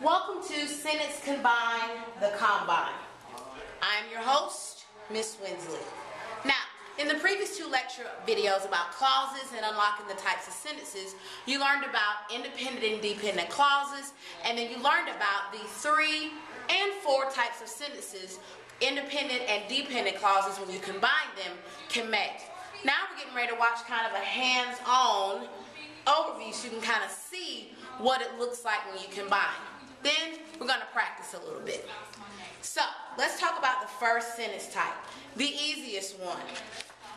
Welcome to Sentence Combine, the Combine. I'm your host, Miss Winsley. Now, in the previous two lecture videos about clauses and unlocking the types of sentences, you learned about independent and dependent clauses, and then you learned about the 3 and 4 types of sentences independent and dependent clauses, when you combine them, can make. Now we're getting ready to watch kind of a hands-on overview so you can kind of see what it looks like when you combine. Then we're going to practice a little bit. So let's talk about the first sentence type, the easiest one.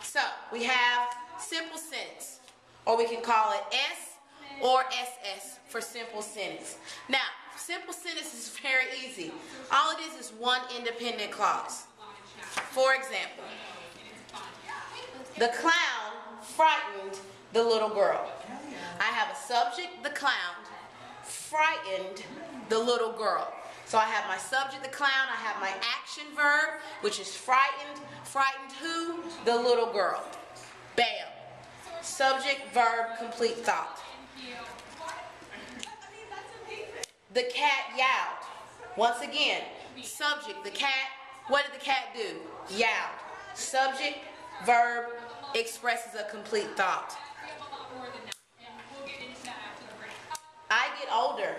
So we have simple sentence, or we can call it S or SS for simple sentence. Now, simple sentence is very easy. All it is one independent clause. For example, the clown frightened the little girl. I have a subject, the clown, frightened the little girl. So I have my subject, the clown, I have my action verb, which is frightened. Frightened who? The little girl. Bam. Subject, verb, complete thought. The cat yowled. Once again, subject, the cat. What did the cat do? Yowled. Subject, verb, expresses a complete thought. I get older.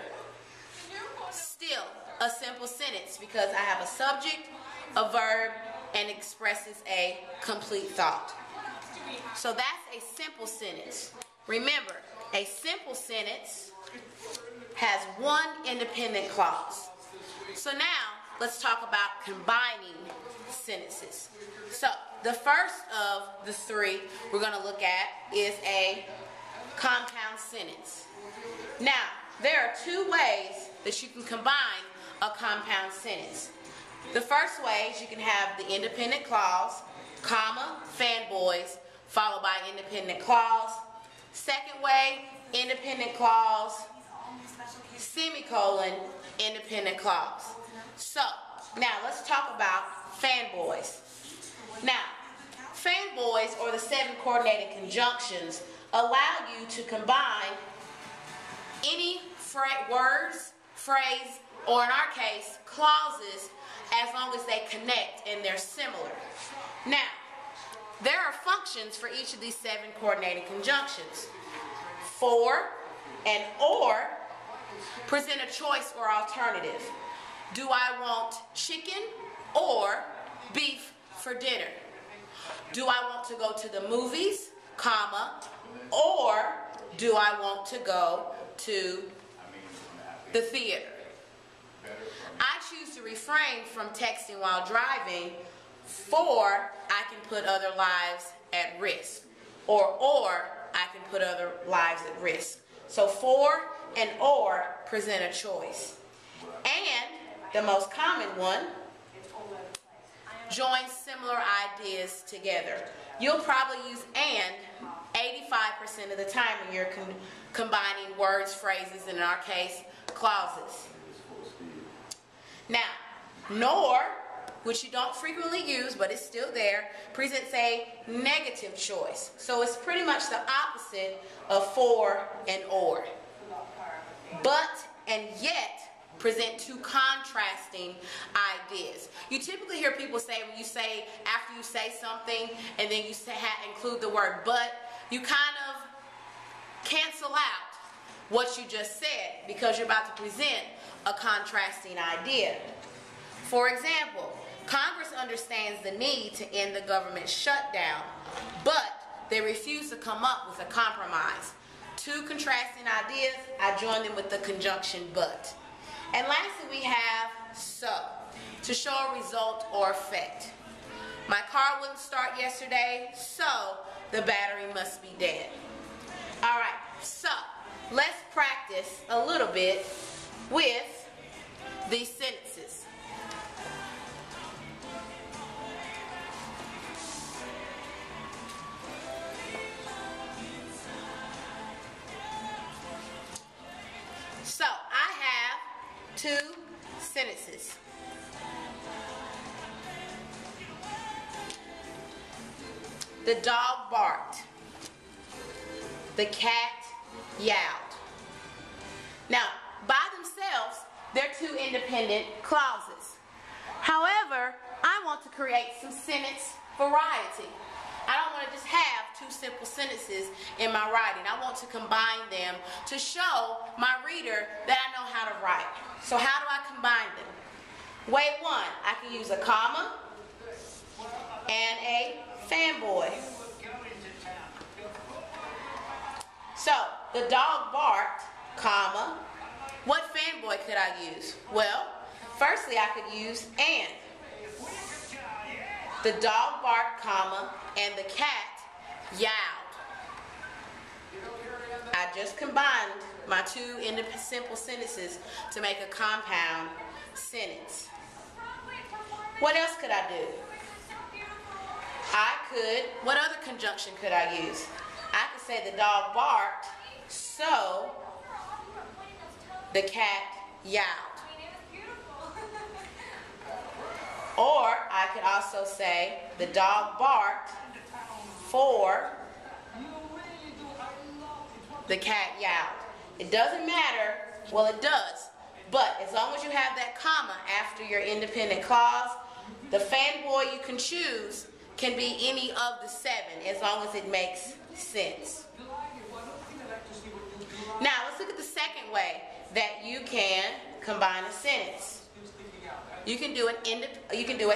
Still a simple sentence because I have a subject, a verb, and expresses a complete thought. So that's a simple sentence. Remember, a simple sentence has one independent clause. So now let's talk about combining sentences. So the first of the 3 we're going to look at is a compound sentence. Now, there are 2 ways that you can combine a compound sentence. The first way is you can have the independent clause, comma, fanboys, followed by independent clause. Second way, independent clause, semicolon, independent clause. So, now let's talk about fanboys. Now, fanboys, or the 7 coordinated conjunctions, allow you to combine any words, phrase, or in our case, clauses, as long as they connect and they're similar. Now, there are functions for each of these 7 coordinated conjunctions. For and or present a choice or alternative. Do I want chicken or beef for dinner? Do I want to go to the movies, comma, or do I want to go to the theater? I choose to refrain from texting while driving, for I can put other lives at risk. Or I can put other lives at risk. So for and or present a choice. And the most common one, join similar ideas together. You'll probably use and 85% of the time when you're combining words, phrases, and in our case, clauses. Now, nor, which you don't frequently use, but it's still there, presents a negative choice. So it's pretty much the opposite of for and or. But and yet present 2 contrasting ideas. You typically hear people say, when you say, after you say something and then you say, include the word but, you kind of cancel out what you just said because you're about to present a contrasting idea. For example, Congress understands the need to end the government shutdown, but they refuse to come up with a compromise. 2 contrasting ideas, I join them with the conjunction but. And lastly, we have so, to show a result or effect. My car wouldn't start yesterday, so the battery must be dead. All right, so let's practice a little bit with these sentences. So I have 2 sentences. The dog barked. The cat yowled. Now, by themselves, they're independent clauses. However, I want to create some sentence variety. I don't want to just have two simple sentences in my writing. I want to combine them to show my reader that I know how to write. So how do I combine them? Way one, I can use a comma and a fanboy. So, the dog barked, comma. What fanboy could I use? Well, firstly I could use and. The dog barked, comma, and the cat yowled. I just combined my two simple sentences to make a compound sentence. What else could I do? What other conjunction could I use? I could say the dog barked, so the cat yowled. Or I could also say the dog barked for the cat yowled. It doesn't matter, well it does, but as long as you have that comma after your independent clause, the fanboy you can choose can be any of the 7 as long as it makes sense. Now let's look at the second way that you can combine a sentence. You can do a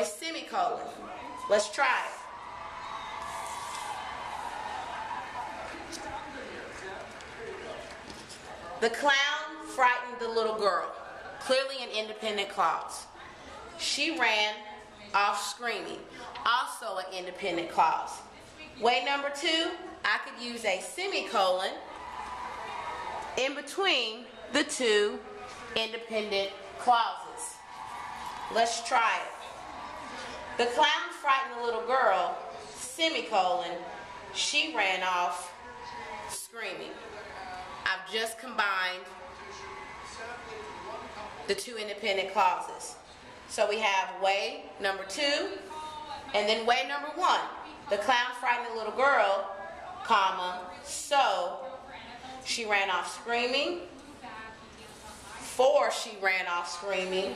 semicolon. Let's try it. The clown frightened the little girl. Clearly an independent clause. She ran off screaming. Also an independent clause. Way number 2, I could use a semicolon in between the two independent clauses. Let's try it. The clown frightened the little girl, semicolon, she ran off screaming. I've just combined the two independent clauses. So we have way number 2 and then way number 1. The clown frightened the little girl, comma, so she ran off screaming, for she ran off screaming,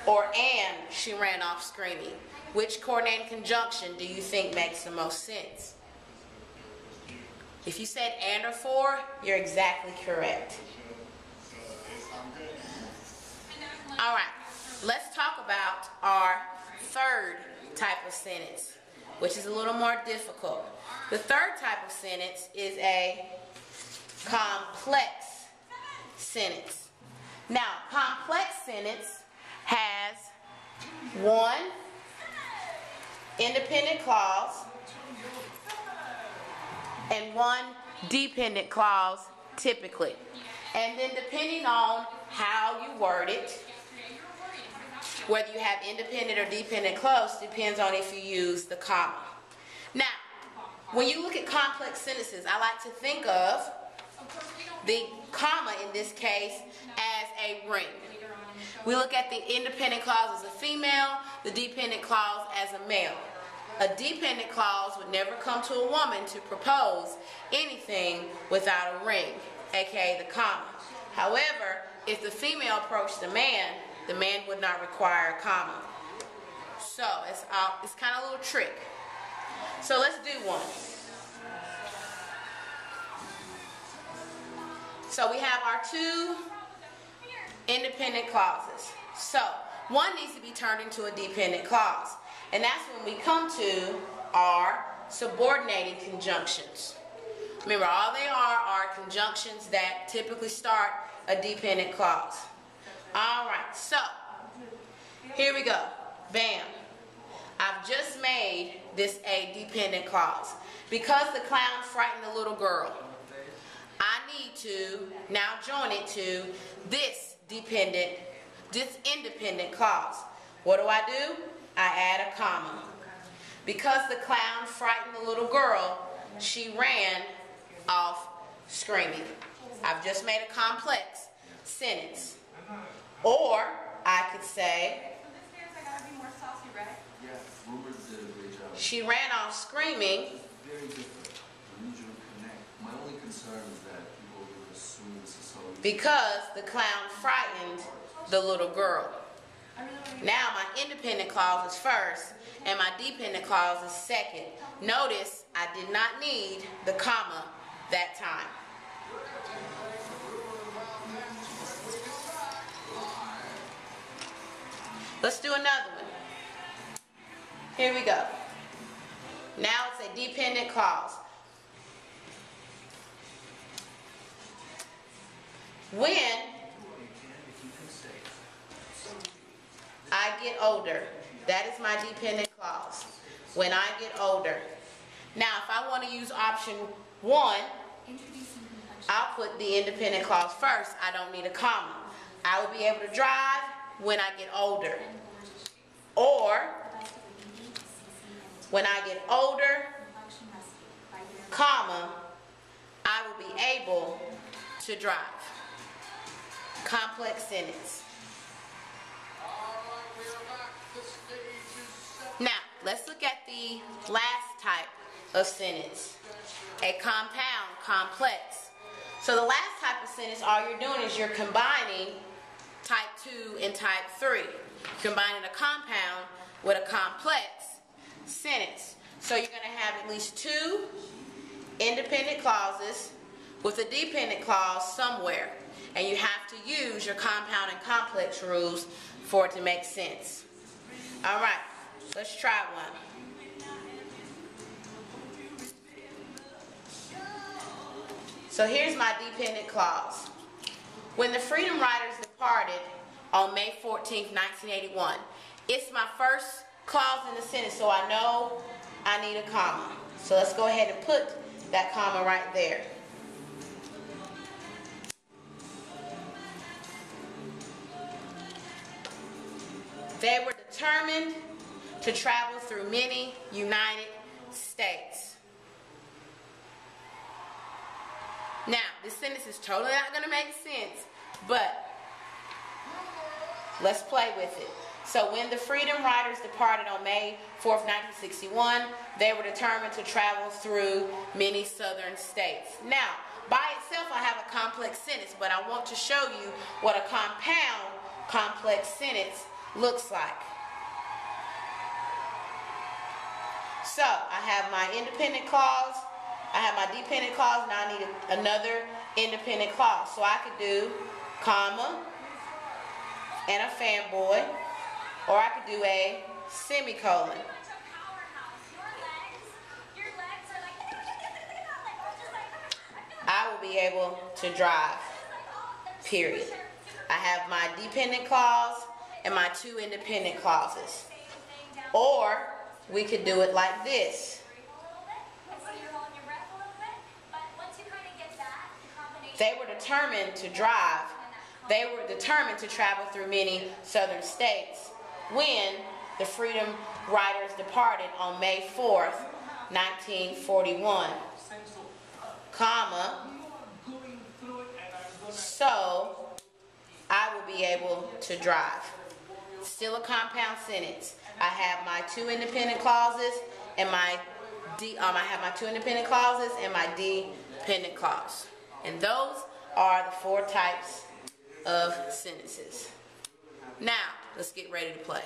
or and she ran off screaming. Which coordinating conjunction do you think makes the most sense? If you said and or for, you're exactly correct. All right, let's talk about our third type of sentence, which is a little more difficult. The third type of sentence is a complex sentence. Now, complex sentence has one independent clause and one dependent clause typically. And then depending on how you word it, whether you have independent or dependent clause depends on if you use the comma. Now, when you look at complex sentences, I like to think of the comma in this case as a ring. We look at the independent clause as a female, the dependent clause as a male. A dependent clause would never come to a woman to propose anything without a ring, aka the comma. However, if the female approached the man would not require a comma. So it's kind of a little trick. So let's do one. So we have our two independent clauses. So one needs to be turned into a dependent clause. And that's when we come to our subordinating conjunctions. Remember, all they are conjunctions that typically start a dependent clause. All right, so here we go. Bam. I've just made this a dependent clause. Because the clown frightened the little girl, I need to now join it to this independent clause. What do? I add a comma. Because the clown frightened the little girl, she ran off screaming. I've just made a complex sentence. Or I could say, she ran off screaming. Because the clown frightened the little girl. Now my independent clause is first and my dependent clause is second. Notice I did not need the comma that time. Let's do another one. Here we go. Now it's a dependent clause. When I get older, that is my dependent clause. When I get older. Now, if I want to use option 1, I'll put the independent clause first. I don't need a comma. I will be able to drive when I get older. Or, when I get older, comma, I will be able to drive. Complex sentence. Now, let's look at the last type of sentence. A compound, complex. So the last type of sentence, all you're doing is you're combining type 2 and type 3. Combining a compound with a complex sentence. So you're going to have at least 2 independent clauses with a dependent clause somewhere. And you have to use your compound and complex rules for it to make sense. All right, let's try one. So here's my dependent clause. When the Freedom Riders departed on May 14th, 1981, it's my first clause in the sentence, so I know I need a comma. So let's go ahead and put that comma right there. They were determined to travel through many United States. Now, this sentence is totally not going to make sense, but let's play with it. So when the Freedom Riders departed on May 4th, 1961, they were determined to travel through many southern states. Now, by itself, I have a complex sentence, but I want to show you what a compound complex sentence looks like. So, I have my independent clause, I have my dependent clause, now I need another independent clause. So I could do comma and a fanboy, or I could do a semicolon. I will be able to drive, period. I have my dependent clause and my 2 independent clauses. Or we could do it like this. They were determined to drive. They were determined to travel through many southern states when the Freedom Riders departed on May 4th, 1941. Comma. So I will be able to drive. Still a compound sentence. I have my 2 independent clauses and my I have my 2 independent clauses and my dependent clause. And those are the 4 types of sentences. Now, let's get ready to play.